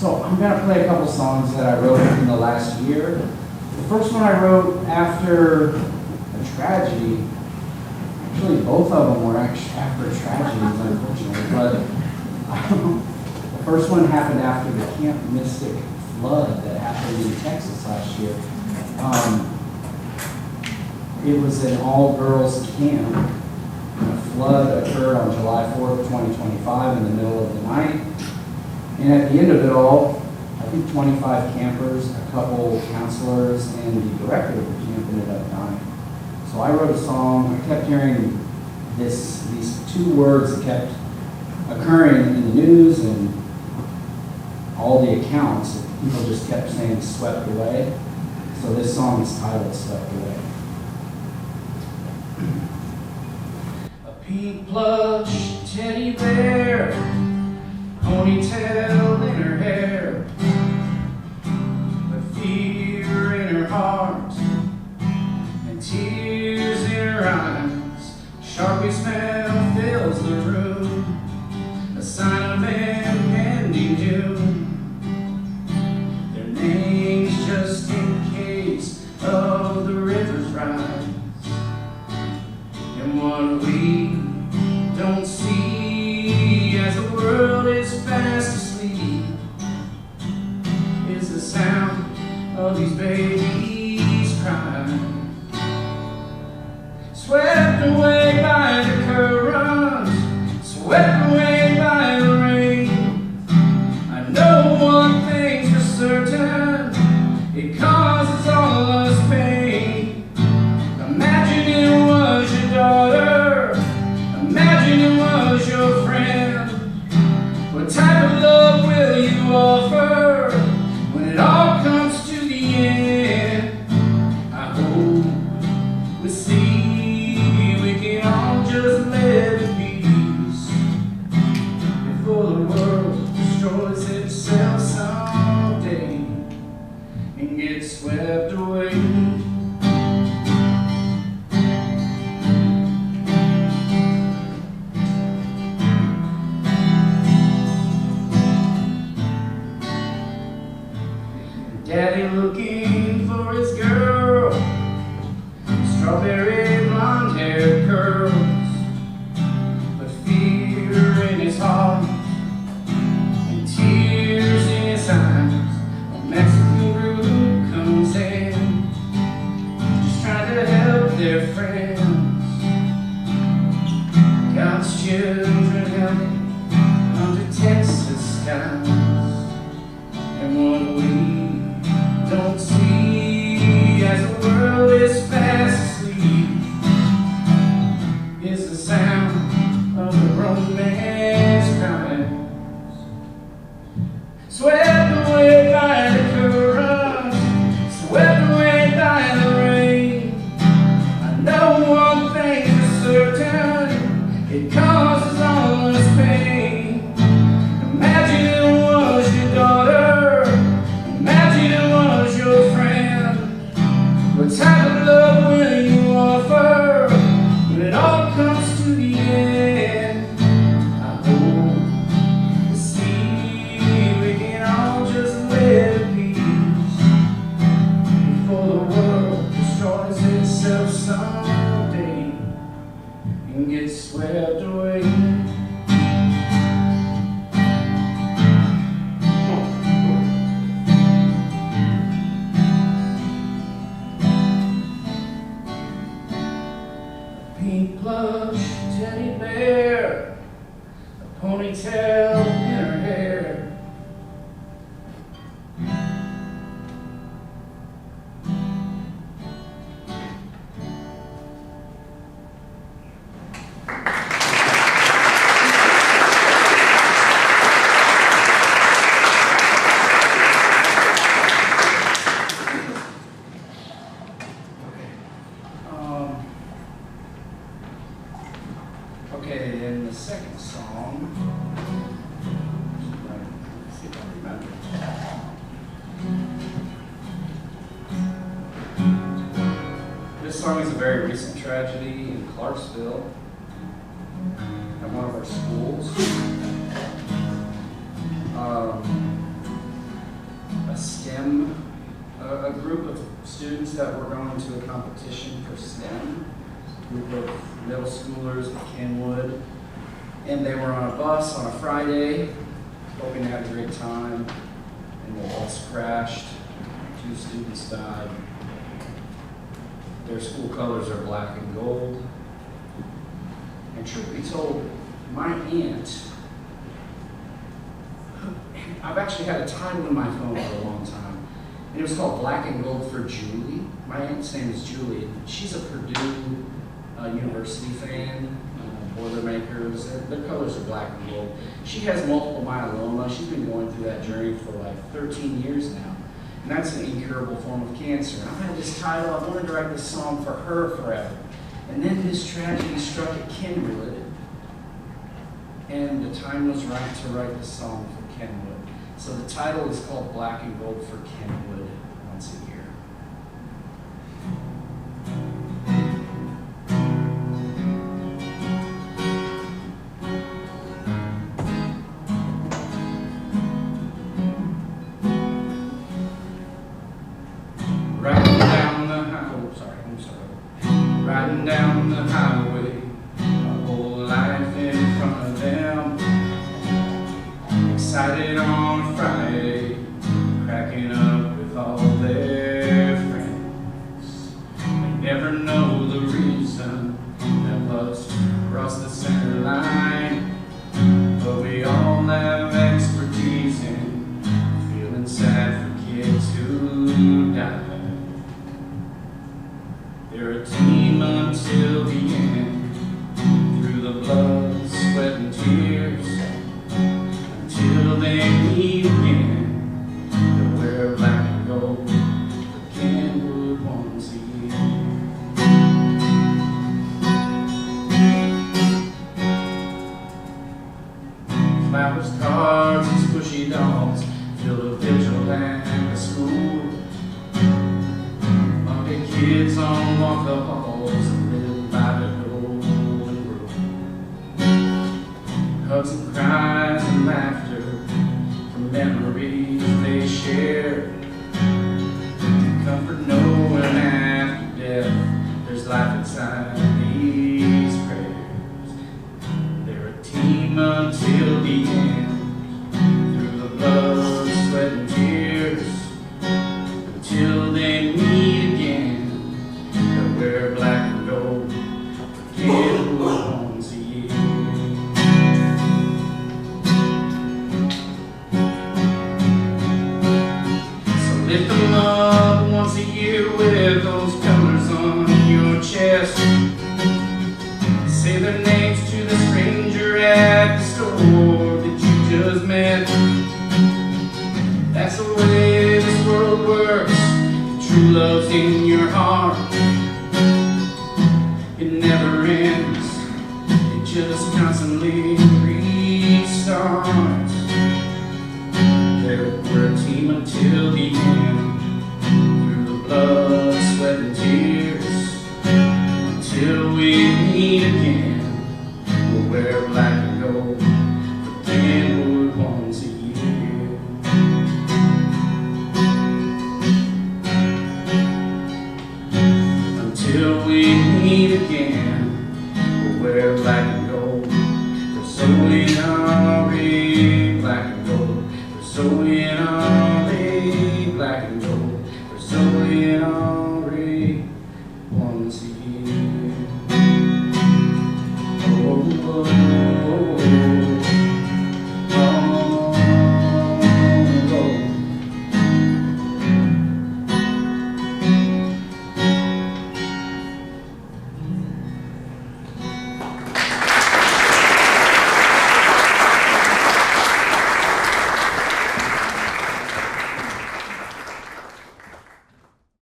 So I'm going to play a couple songs that I wrote in the last year. The first one I wrote after a tragedy. Actually, both of them were actually after tragedies, unfortunately. But the first one happened after the Camp Mystic flood that happened in Texas last year. It was an all-girls camp. And a flood occurred on July 4th, 2025 in the middle of the night. And at the end of it all, I think 25 campers, a couple counselors, and the director of the camp ended up dying. So I wrote a song. I kept hearing these two words that kept occurring in the news and all the accounts. People just kept saying "swept away." So this song is titled "Swept Away." A pink plush teddy bear, ponytail in her hair, but fear in her heart and tears in her eyes. Sharpie smell fills the room, a sign of impending doom. Their names just in case of the river's rise. And what we don't see as the world is fast asleep is the sound of these babies crying. Swept away by the current, swept away by the rain. I know one thing's for certain, it causes all of us pain. Imagine it was your daughter, imagine it was your friend. What type of love will you offer when it all comes to the end? I hope we see we can all just live in peace before the world destroys itself someday and gets swept away. Daddy looking for his girl, strawberry blonde hair curls, but fear in his heart and tears in his eyes. A Mexican group comes in, just trying to help their friends. God's children helping under Texas skies. And what we don't see as the world is fast asleep is the sound of the romance crying. Swept away by the current, swept away by the rain. I know one thing for certain, it causes all of us pain. Imagine it was your daughter, imagine it was your friend. What type of love will you offer when it all comes to the end? I hope to see we can all just live in peace before the world destroys itself someday and gets swept away. Pink plush teddy bear, a ponytail in her hair. Okay, and the second song, let's see if I remember. This song is a very recent tragedy in Clarksville at one of our schools. students that were going to a competition for STEM, a group of middle schoolers at Kenwood, and they were on a bus on a Friday, hoping to have a great time, and the bus crashed. 2 students died. Their school colors are black and gold. And truth be told, my aunt, I've actually had a title in my phone for a long time, and it was called Black and Gold for Julie. My aunt's name is Julie. She's a Purdue University fan, Boilermakers. Their colors are black and gold. She has multiple myeloma. She's been going through that journey for like 13 years now. And that's an incurable form of cancer. And I had this title, I wanted to write this song for her forever. And then this tragedy struck at Kenwood, and the time was right to write the song for Kenwood. So the title is called Black and Gold for Kenwood once a year. Riding down the riding down the highway, a whole life in front of them. Excited on a Friday, cracking up with all their friends. They never know the reason that bus crossed the center line, but we all have expertise in feeling sad for kids who died. They're a team until the end, through the blood, sweat, and tears, until they meet again. They'll wear black and gold for Kenwood once a year. Flowers, cards, and squishy dolls fill the vigil at the school. Kids on walk the halls and live by the golden rule. Hugs and cries and laughter from memories they share. Comfort knowing after death there's life inside these prayers. They're a team until the end, through the blood, sweat, and tears, until they meet again. Wear black and gold for Kenwood once a year. So lift them up once a year with those colors on your chest. Say their names to the stranger at the store that you just met. That's the way this world works. True love's in your heart. It never ends, it just constantly restarts. We're a team until the end, through the blood, sweat, and tears, until we meet again. We'll wear black and gold for Kenwood once a year. Until we meet again, we'll wear black and gold. We're so in black and gold. We're so in black and gold. We're so in once a year. Oh, oh, oh.